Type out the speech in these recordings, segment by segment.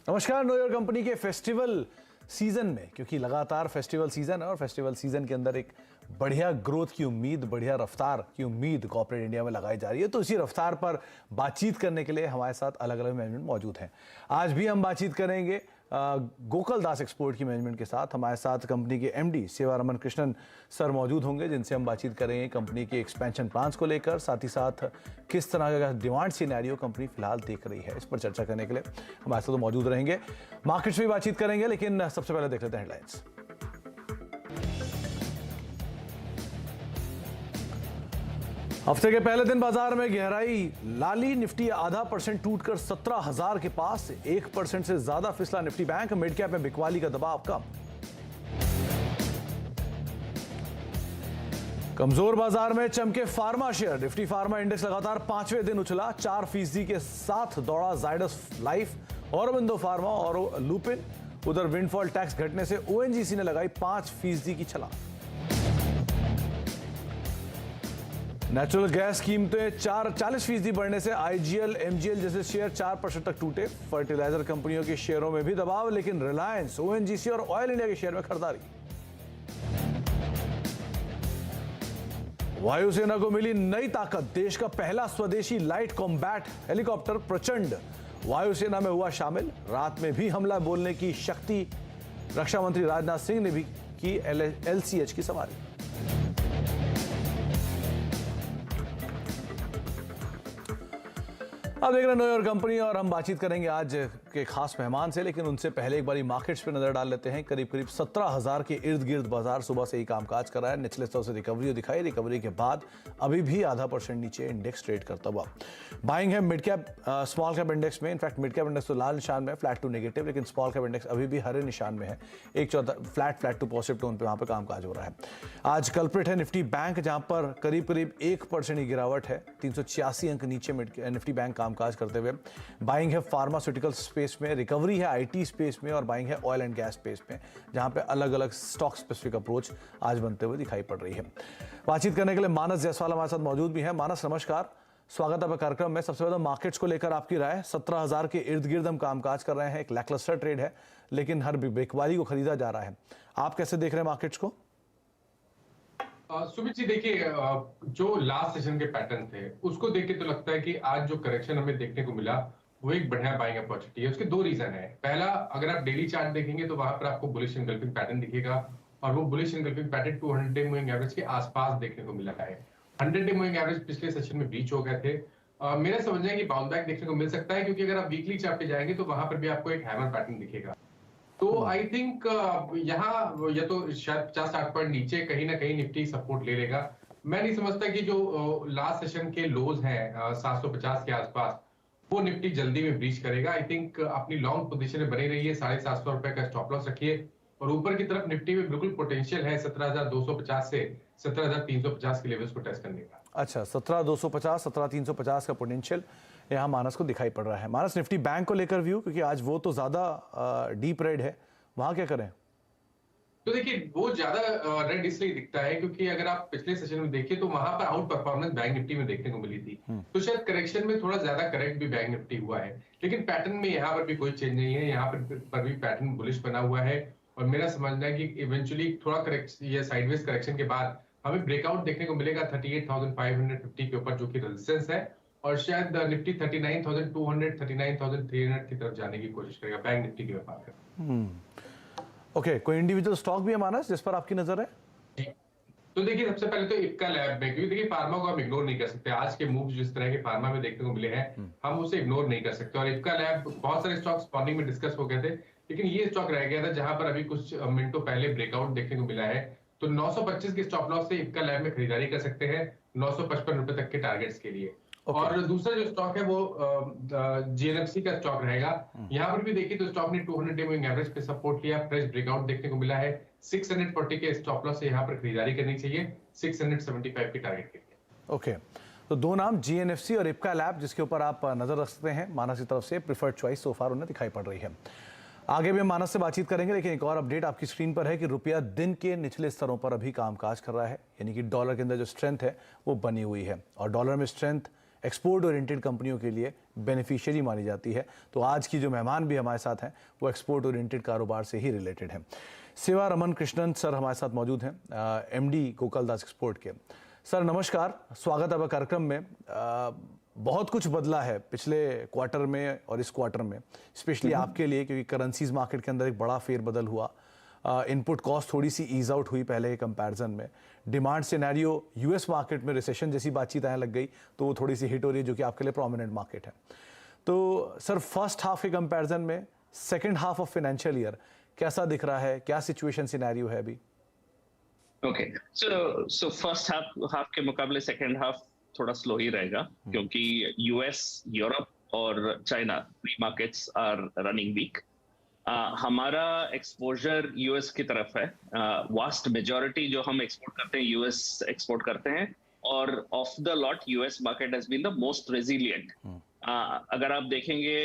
नमस्कार। Know your company के festival season में, क्योंकि लगातार फेस्टिवल सीजन है और फेस्टिवल सीजन के अंदर एक बढ़िया ग्रोथ की उम्मीद, बढ़िया रफ्तार की उम्मीद कॉर्पोरेट इंडिया में लगाई जा रही है। तो इसी रफ्तार पर बातचीत करने के लिए हमारे साथ अलग अलग मैनेजमेंट मौजूद हैं। आज भी हम बातचीत करेंगे गोकुल दास एक्सपोर्ट की मैनेजमेंट के साथ। हमारे साथ कंपनी के एमडी सेवारमण कृष्णन सर मौजूद होंगे, जिनसे हम बातचीत करेंगे कंपनी के एक्सपेंशन प्लान्स को लेकर, साथ ही साथ किस तरह का डिमांड सिनेरियो कंपनी फिलहाल देख रही है, इस पर चर्चा करने के लिए हमारे साथ तो मौजूद रहेंगे। मार्केट्स भी बातचीत करेंगे, लेकिन सबसे पहले देख लेते हैं हेडलाइंस। हफ्ते के पहले दिन बाजार में गहराई लाली, निफ्टी आधा % टूटकर 17,000 के पास, 1% से ज्यादा फिसला निफ्टी बैंक। मिड कैप में बिकवाली का दबाव कम। कमजोर बाजार में चमके pharma share. Nifty pharma index लगातार 5वें दिन उछला, 4% के साथ दौड़ा जायडस लाइफ, औरबिंदो फार्मा और लुपिन। उधर विंडफॉल टैक्स घटने से ओएनजीसी ने लगाई 5% की छलांग। नेचुरल गैस कीमतें 40% बढ़ने से आईजीएल, एमजीएल जैसे शेयर 4% तक टूटे। फर्टिलाइजर कंपनियों के शेयरों में भी दबाव, लेकिन रिलायंस, ओएनजीसी और ऑयल इंडिया के शेयर में खरीदारी। वायुसेना को मिली नई ताकत। देश का पहला स्वदेशी लाइट कॉम्बैट हेलीकॉप्टर प्रचंड वायुसेना में हुआ शामिल। रात में भी हमला बोलने की शक्ति। रक्षा मंत्री राजनाथ सिंह ने भी की एलसीएच की सवारी। अब देख रहे हैं नो योर कंपनी, और हम बातचीत करेंगे आज के खास मेहमान से, लेकिन उनसे पहले एक बारी मार्केट्स पे नजर डाल लेते हैं। करीब 17,000 के इर्द गिर्द बाजार सुबह से ही कामकाज कर रहा है। निचले स्तर से रिकवरी दिखाई, रिकवरी के बाद अभी भी आधा % नीचे इंडेक्स ट्रेड करता हुआ। बाइंग है mid cap, small cap index में। इनफैक्ट मिड कैप इंडेक्स तो लाल निशान में, फ्लैट टू नेगेटिव, लेकिन स्मॉल कैप इंडेक्स अभी भी हरे निशान में है। 1/4 फ्लैट टू पॉजिटिव टोन पे वहां पर कामकाज हो रहा है। आज कल्प्रिट है निफ्टी बैंक, जहां पर करीब 1% की गिरावट है। 386 अंक नीचे निफ्टी बैंक कामकाज करते हुए। बाइंग है फार्मास्यूटिकल स्पेस में, रिकवरी है आईटी स्पेस में, और बाइंग है ऑयल एंड गैस स्पेस में, जहां पे अलग अलग स्टॉक स्पेसिफिक अप्रोच आज बनते हुए दिखाई पड़ रही है। बातचीत करने के लिए मानस जायसवाल हमारे साथ मौजूद भी है। मानस, नमस्कार, स्वागत है कार्यक्रम में। सबसे पहले मार्केट्स को लेकर आपकी राय। 17,000 के इर्द गिर्द हम कामकाज कर रहे हैं। एक लैकलस्टर ट्रेड है, लेकिन हर बिकवाली को खरीदा जा रहा है। आप कैसे देख रहे हैं मार्केट्स को? सुमित जी, देखिए, जो लास्ट सेशन के पैटर्न थे उसको देख के तो लगता है कि आज जो करेक्शन हमें देखने को मिला वो एक बढ़िया बाइंग अपॉर्चुनिटी है। उसके दो रीजन है। पहला, अगर आप डेली चार्ट देखेंगे तो वहां पर आपको बुलिश एनगल्फिंग पैटर्न दिखेगा, और वो bullish engulfing pattern 200 day moving average के आसपास देखने को मिला है। 100 डे मूविंग एवरेज पिछले सेशन में ब्रीच हो गए थे। मेरा समझना है कि बाउंस बैक देखने को मिल सकता है, क्योंकि अगर आप वीकली चार्ट पे जाएंगे तो वहां पर भी आपको एक हैमर पैटर्न दिखेगा। तो आई थिंक यहाँ या तो शायद 50-60 पॉइंट नीचे कहीं ना कहीं निफ्टी सपोर्ट ले लेगा। मैं नहीं समझता कि जो लास्ट सेशन के लोज हैं 750 के आसपास, वो निफ्टी जल्दी में ब्रीच करेगा। आई थिंक अपनी लॉन्ग पोजीशन में बनी रही है, 750 रुपए का स्टॉप लॉस रखिए, और ऊपर की तरफ निफ्टी में बिल्कुल पोटेंशियल है 17,250 से 17,350 के लेवल्स को टेस्ट करने का। अच्छा, 17,250, 17,350 का पोटेंशियल यहाँ मानस को दिखाई पड़ रहा है। मानस, निफ्टी बैंक को लेकर व्यू, क्योंकि आज वो तो ज्यादा डीप रेड है, वहां क्या करें? तो देखिए, वो ज्यादा रेड इसलिए दिखता है क्योंकि अगर आप पिछले सेशन में देखिए तो वहां पर आउट परफॉर्मेंस बैंक निफ्टी में देखने को मिली थी। तो शायद करेक्शन में थोड़ा ज्यादा करेक्ट भी बैंक निफ्टी हुआ है, लेकिन पैटर्न में यहाँ पर भी कोई चेंज नहीं है। यहाँ पर भी पैटर्न बुलिश बना हुआ है, और मेरा समझना है कि इवेंचुअली थोड़ा करेक्शन या साइडवेज करेक्शन के बाद हमें ब्रेकआउट देखने को मिलेगा 38,550 के ऊपर, जो कि रेजिस्टेंस है, और शायद निफ्टी 39,200, 39,300 की तरफ जाने की कोशिश करेगा बैंक निफ्टी की व्यापार कर। ओके, कोई इंडिविजुअल स्टॉक भी है मानस जिस पर आपकी नजर है? तो देखिए, सबसे पहले तो इप्का लैब में, क्योंकि देखिए फार्मा को हम इग्नोर नहीं कर सकते। आज के मूव्स जिस तरह के फार्मा में देखने को मिले हैं, हम उसे इग्नोर नहीं कर सकते। और इप्का लैब, बहुत सारे स्टॉक्स मॉर्निंग में डिस्कस हो गए थे, लेकिन ये स्टॉक रह गया था जहां पर अभी कुछ मिनटों पहले ब्रेकआउट देखने को मिला है। तो 925 के स्टॉप लॉस से इप्का लैब में खरीदारी कर सकते हैं 955 रुपए तक के टारगेट्स के लिए। और दूसरा जो स्टॉक है वो जीएनएफसी का स्टॉक रहेगा। यहाँ पर भी देखिए तो स्टॉक ने 200 डे मूविंग एवरेज पे सपोर्ट लिया, फ्रेश ब्रेकआउट देखने को मिला है। 640 के स्टॉप लॉस से यहाँ पर खरीदारी करनी चाहिए 675 के टारगेट के लिए। ओके, तो दो नाम जीएनएफसी और इप्का लैब जिसके ऊपर आप नजर रख सकते हैं। मानस की तरफ से प्रिफर्ड चॉइस सो फार उन्हें दिखाई पड़ रही है। आगे भी हम मानस से बातचीत करेंगे, लेकिन एक और अपडेट आपकी स्क्रीन पर है कि रुपया दिन के निचले स्तरों पर अभी कामकाज कर रहा है, यानी कि डॉलर के अंदर जो स्ट्रेंथ है वो बनी हुई है, और डॉलर में स्ट्रेंथ एक्सपोर्ट ओरिएंटेड कंपनियों के लिए बेनिफिशियरी मानी जाती है। तो आज की जो मेहमान भी हमारे साथ हैं वो एक्सपोर्ट ओरिएंटेड कारोबार से ही रिलेटेड हैं। सेवा रमन कृष्णन सर हमारे साथ मौजूद हैं, एमडी गोकुलदास एक्सपोर्ट के। सर नमस्कार, स्वागत है आपका कार्यक्रम में। बहुत कुछ बदला है पिछले क्वार्टर में और इस क्वार्टर में, स्पेशली आपके लिए, क्योंकि करेंसीज मार्केट के अंदर एक बड़ा फेरबदल हुआ। इनपुट कॉस्ट थोड़ी सी ईज आउट हुई पहले के कंपैरिजन में। डिमांड सिनेरियो यूएस मार्केट में रिसेशन जैसी बातचीत आने लग गई तो वो थोड़ी सी हिट हो रही है, जो कि आपके लिए प्रोमिनेंट मार्केट है। तो सर फर्स्ट हाफ के कंपैरिजन में second half of financial year कैसा दिख रहा है, क्या सिचुएशन सिनेरियो है अभी? ओके, सो फर्स्ट हाफ के मुकाबले सेकेंड हाफ थोड़ा स्लो ही रहेगा, क्योंकि यूएस, यूरोप और China pre markets are running weak. हमारा एक्सपोजर यूएस की तरफ है। वास्ट मेजॉरिटी जो हम एक्सपोर्ट करते हैं यूएस एक्सपोर्ट करते हैं, और of the lot US market has been the most resilient. अगर आप देखेंगे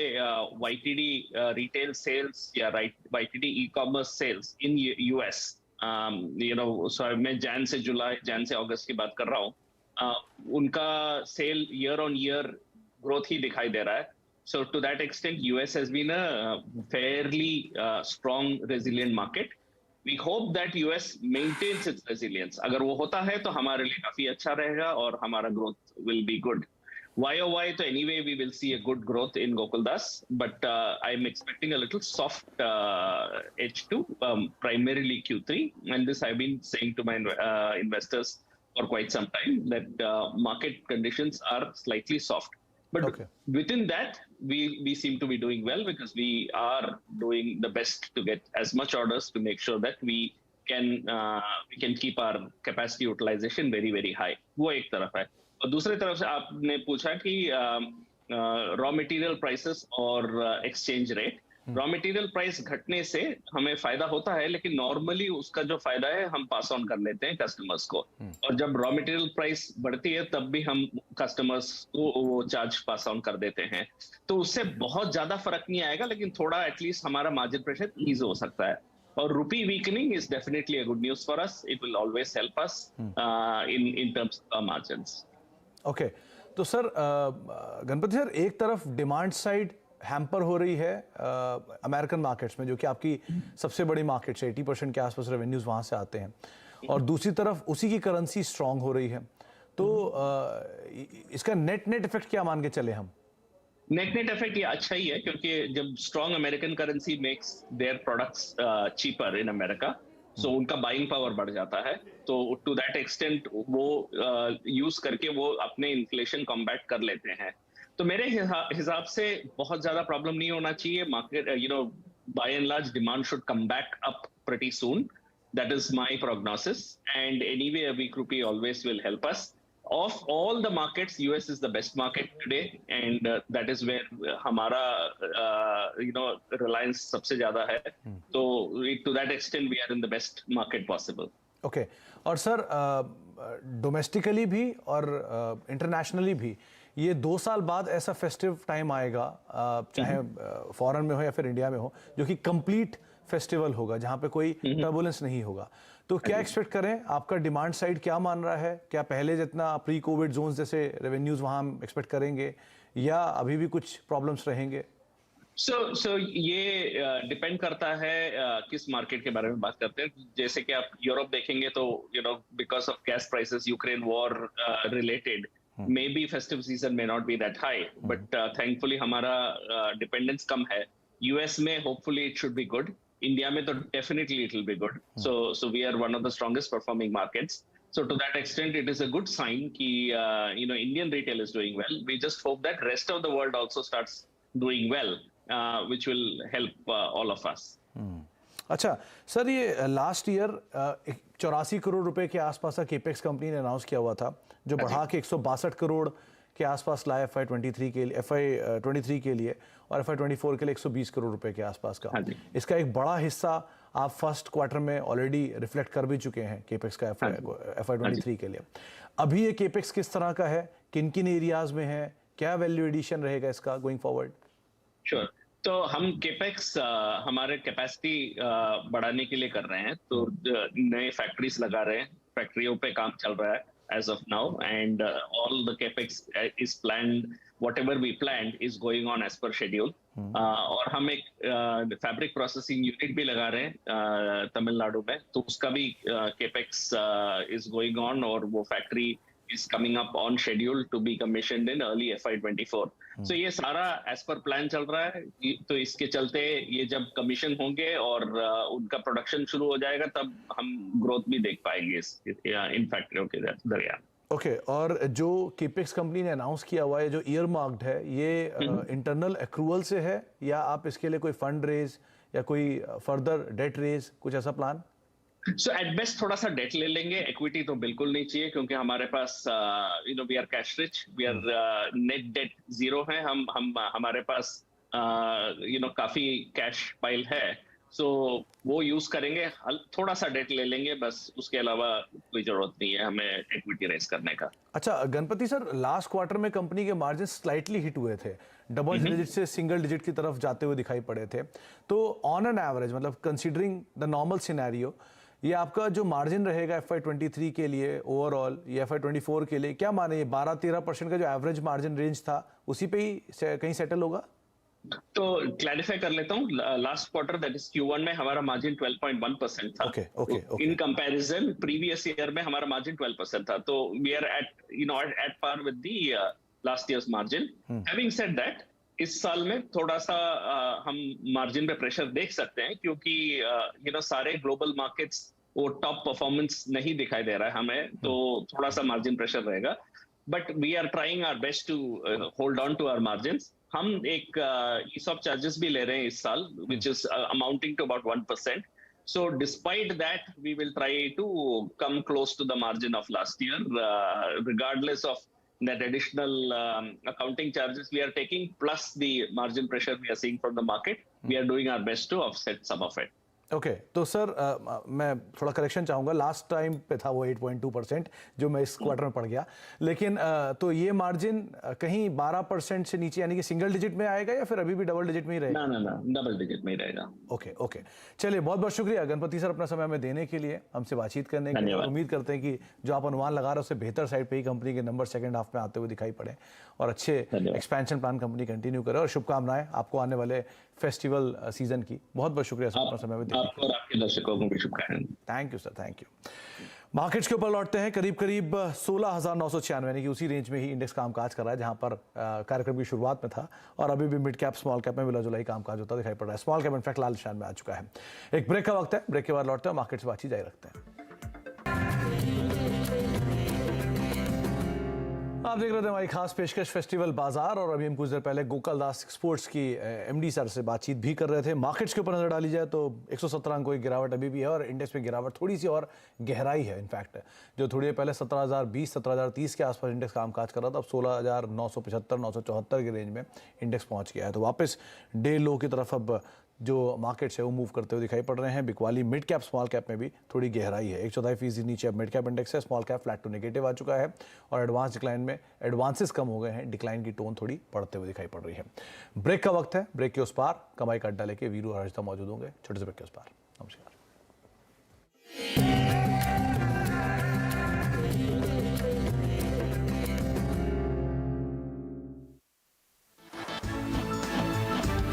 वाईटीडी रिटेल सेल्स या वाईटीडी ई कॉमर्स सेल्स इन यूएस, सो मैं जैन से अगस्त की बात कर रहा हूँ, उनका sale year on year growth ही दिखाई दे रहा है। So to that extent, US has been a fairly strong, resilient market. We hope that US maintains its resilience. अगर वो होता है तो हमारे लिए काफी अच्छा रहेगा और हमारा growth will be good. YOY तो anyway we will see a good growth in Gokuldas, but I'm expecting a little soft H2, primarily Q3, and this I've been saying to my investors for quite some time that market conditions are slightly soft. But within that, we seem to be doing well because we are doing the best to get as much orders to make sure that we can keep our capacity utilization very, very high. वो एक तरफ है। और दूसरी तरफ से आपने पूछा कि रॉ मटेरियल प्राइसेस और exchange rate. Raw material price घटने से हमें फायदा होता है, लेकिन नॉर्मली उसका जो फायदा है हम पास ऑन कर लेते हैं कस्टमर्स को। और जब रॉ मटेरियल प्राइस बढ़ती है तब भी हम कस्टमर्स को वो चार्ज पास ऑन कर देते हैं। तो उससे बहुत ज्यादा फर्क नहीं आएगा, लेकिन थोड़ा एटलीस्ट हमारा मार्जिन प्रेशर ईज हो सकता है। और rupee weakening is definitely a good news for us. It will always help us in terms of margins. Okay, तो सर गणपति सर, एक तरफ डिमांड साइड हैम्पर हो रही है अमेरिकन मार्केट्स में, जो कि आपकी सबसे बड़ी मार्केट्स है, 80% के आसपास रेवेन्यूज वहां से आते हैं, और दूसरी तरफ उसी की करेंसी स्ट्रांग हो रही है। तो इसका नेट इफेक्ट क्या मान के चले हम? नेट इफेक्ट ये अच्छा ही है, क्योंकि जब strong American currency makes their products cheaper in America, so उनका बाइंग पावर बढ़ जाता है। तो टू दैट एक्सटेंट वो यूज करके वो अपने इन्फ्लेशन कॉम्बैट कर लेते हैं। तो मेरे हिसाब से बहुत ज्यादा प्रॉब्लम नहीं होना चाहिए। Market, by and large demand should come back up pretty soon. That is my prognosis, and anyway a weak rupee always will help us. Of all the markets, US is the best market today, and that is where हमारा reliance सबसे ज्यादा है। तो to that extent we are in the best market possible. Okay, और sir domestically भी और internationally भी ये 2 साल बाद ऐसा फेस्टिव टाइम आएगा, चाहे फॉरेन में हो या फिर इंडिया में हो, जो कि कंप्लीट फेस्टिवल होगा, जहां पे कोई टर्बुलेंस नहीं होगा। तो क्या एक्सपेक्ट करें? आपका डिमांड साइड क्या मान रहा है? क्या पहले जितना प्री कोविड जोन्स जैसे रेवेन्यूज वहां हम एक्सपेक्ट करेंगे, या अभी भी कुछ प्रॉब्लम्स रहेंगे? सो ये डिपेंड करता है किस मार्केट के बारे में बात करते हैं। जैसे कि आप यूरोप देखेंगे तो because of gas prices, Ukraine war related, maybe festive season may not be that high, but thankfully हमारा dependence कम है। US में hopefully it should be good. India में तो definitely it will be good. So we are one of the strongest performing markets. So to that extent, it is a good sign कि Indian retail is doing well. We just hope that rest of the world also starts doing well, which will help all of us. अच्छा sir, ये last year 84 crore रुपए के आसपास का capex company ने announce किया हुआ था, जो बढ़ा के 162 करोड़ के आसपास लाए FY23 के लिए, और FY24 के लिए 120 करोड़ रुपए के आसपास का। इसका एक बड़ा हिस्सा आप फर्स्ट क्वार्टर में ऑलरेडी रिफ्लेक्ट कर भी चुके हैं केपेक्स का FY23 के लिए। अभी ये केपेक्स किस तरह का है, किन किन एरियाज में है, क्या वैल्यू एडिशन रहेगा इसका गोइंग फॉरवर्ड? श्योर, तो हम केपेक्स हमारे कैपेसिटी बढ़ाने के लिए कर रहे हैं। तो नए फैक्ट्रीज लगा रहे हैं, फैक्ट्रियों पे काम चल रहा है। as of now, and all the capex is planned. Whatever we planned is going on as per schedule. और हम एक फैब्रिक प्रोसेसिंग यूनिट भी लगा रहे हैं तमिलनाडु में, तो उसका भी capex is going on, और वो factory is coming up on schedule to be commissioned in early FY24. So ये सारा as per plan चल रहा है. तो इसके चलते ये जब कमीशन होंगे और उनका प्रोडक्शन शुरू हो जाएगा, तब हम ग्रोथ भी देख पाएंगे इन फैक्ट्रियों के दरमियान. ओके और जो केपेक्स कंपनी ने अनाउंस किया हुआ है, जो ईयर मार्क्ड है, ये इंटरनल एक्रूअल से है या आप इसके लिए कोई फंड रेज या कोई फर्दर डेट रेज, कुछ ऐसा प्लान? सो एट बेस्ट थोड़ा सा डेट ले लेंगे, इक्विटी तो बिल्कुल नहीं चाहिए, क्योंकि हमारे पास we are cash rich, we are net debt zero है, हम हमारे पास काफी कैश पाइल है, सो वो यूज करेंगे, थोड़ा सा डेट ले लेंगे बस, उसके अलावा कोई जरूरत नहीं है हमें इक्विटी रेस करने का. अच्छा गणपति सर, लास्ट क्वार्टर में कंपनी के मार्जिन स्लाइटली हिट हुए थे, डबल डिजिट से सिंगल डिजिट की तरफ जाते हुए दिखाई पड़े थे, तो ऑन एन एवरेज, मतलब कंसीडरिंग द नॉर्मल सिनेरियो, ये आपका जो मार्जिन रहेगा FY23 के लिए ओवरऑल या FY24 के लिए, क्या माने 12-13% का जो एवरेज मार्जिन रेंज था, उसी पे ही कहीं सेटल होगा? तो क्लैरिफाई कर लेता हूँ, last quarter that is Q1 में हमारा मार्जिन 12.1% था. Okay. In comparison previous year में हमारा मार्जिन 12% था, तो we are at par with the last year's margin. Having said that, इस साल में थोड़ा सा हम मार्जिन पे प्रेशर देख सकते हैं, क्योंकि सारे ग्लोबल मार्केट्स वो टॉप परफॉर्मेंस नहीं दिखाई दे रहा है हमें, तो थोड़ा सा मार्जिन प्रेशर रहेगा, but we are trying our best to hold on to our margins. हम एक ESOP चार्जेस भी ले रहे हैं इस साल, which is amounting to about 1%. So despite that, we will try to come close to the margin of last year, regardless of that additional accounting charges we are taking, plus the margin pressure we are seeing from the market. We are doing our best to offset some of it. Okay तो sir मैं थोड़ा correction चाहूँगा, last time पे था वो 8.2% जो मैं इस क्वार्टर में पड़ गया, लेकिन तो ये मार्जिन कहीं 12% से नीचे, यानी कि सिंगल डिजिट में आएगा या फिर अभी भी डबल डिजिट में ही रहेगा? ना डबल डिजिट में ही रहेगा. ओके चलिए, बहुत बहुत शुक्रिया गणपति सर अपना समय हमें देने के लिए, हमसे बातचीत करने के लिए. उम्मीद करते हैं कि जो आप अनुमान लगा रहे हैं उससे बेहतर साइड पे ही कंपनी के नंबर सेकंड हाफ में आते हुए दिखाई पड़े और अच्छे एक्सपेंशन प्लान कंपनी कंटिन्यू करे, और शुभकामनाएं आपको आने वाले फेस्टिवल सीजन की. बहुत बहुत शुक्रिया सर अपना समय देने. आपको और आपके दर्शकों को भी शुभकामनाएं. Thank you sir, thank you. Markets के ऊपर लौटते हैं. करीब 16,996, यानी कि उसी रेंज में ही इंडेक्स कामकाज कर रहा है जहां पर कार्यक्रम की शुरुआत में था, और अभी भी मिड कैप स्मॉल कैप में मिला जुला ही कामकाज होता दिखाई पड़ रहा है. स्मॉल कैप इनफैक्ट लाल निशान में आ चुका है. एक ब्रेक का वक्त है, ब्रेक के बाद लौटते हैं, मार्केट से बातचीत जारी रखते हैं. आप देख रहे थे हमारी खास पेशकश फेस्टिवल बाजार, और अभी हम कुछ देर पहले गोकुल दास स्पोर्ट्स की MD सर से बातचीत भी कर रहे थे. मार्केट्स के ऊपर नजर डाली जाए तो 117 अंकों की गिरावट अभी भी है, और इंडेक्स में गिरावट थोड़ी सी और गहराई है. इनफैक्ट जो थोड़ी देर पहले 17,020 17,030 के आसपास इंडेक्स कामकाज कर रहा था, अब 16,975 974 के रेंज में इंडेक्स पहुंच गया है. तो वापस डे लो की तरफ अब जो मार्केट्स है वो मूव करते हुए दिखाई पड़ रहे हैं. बिकवाली मिड कैप स्मॉल कैप में भी थोड़ी गहराई है. 1/4% नीचे अब मिड कैप इंडेक्स है. Small cap flat to negative आ चुका है, और एडवांस डिक्लाइन में एडवांसेस कम हो गए हैं, डिक्लाइन की टोन थोड़ी बढ़ते हुए दिखाई पड़ रही है. ब्रेक का वक्त है, ब्रेक के उस पार कमाई का अड्डा लेके वीरू और हर्षिता मौजूद होंगे. छोटे से ब्रेक के उस पार. नमस्कार.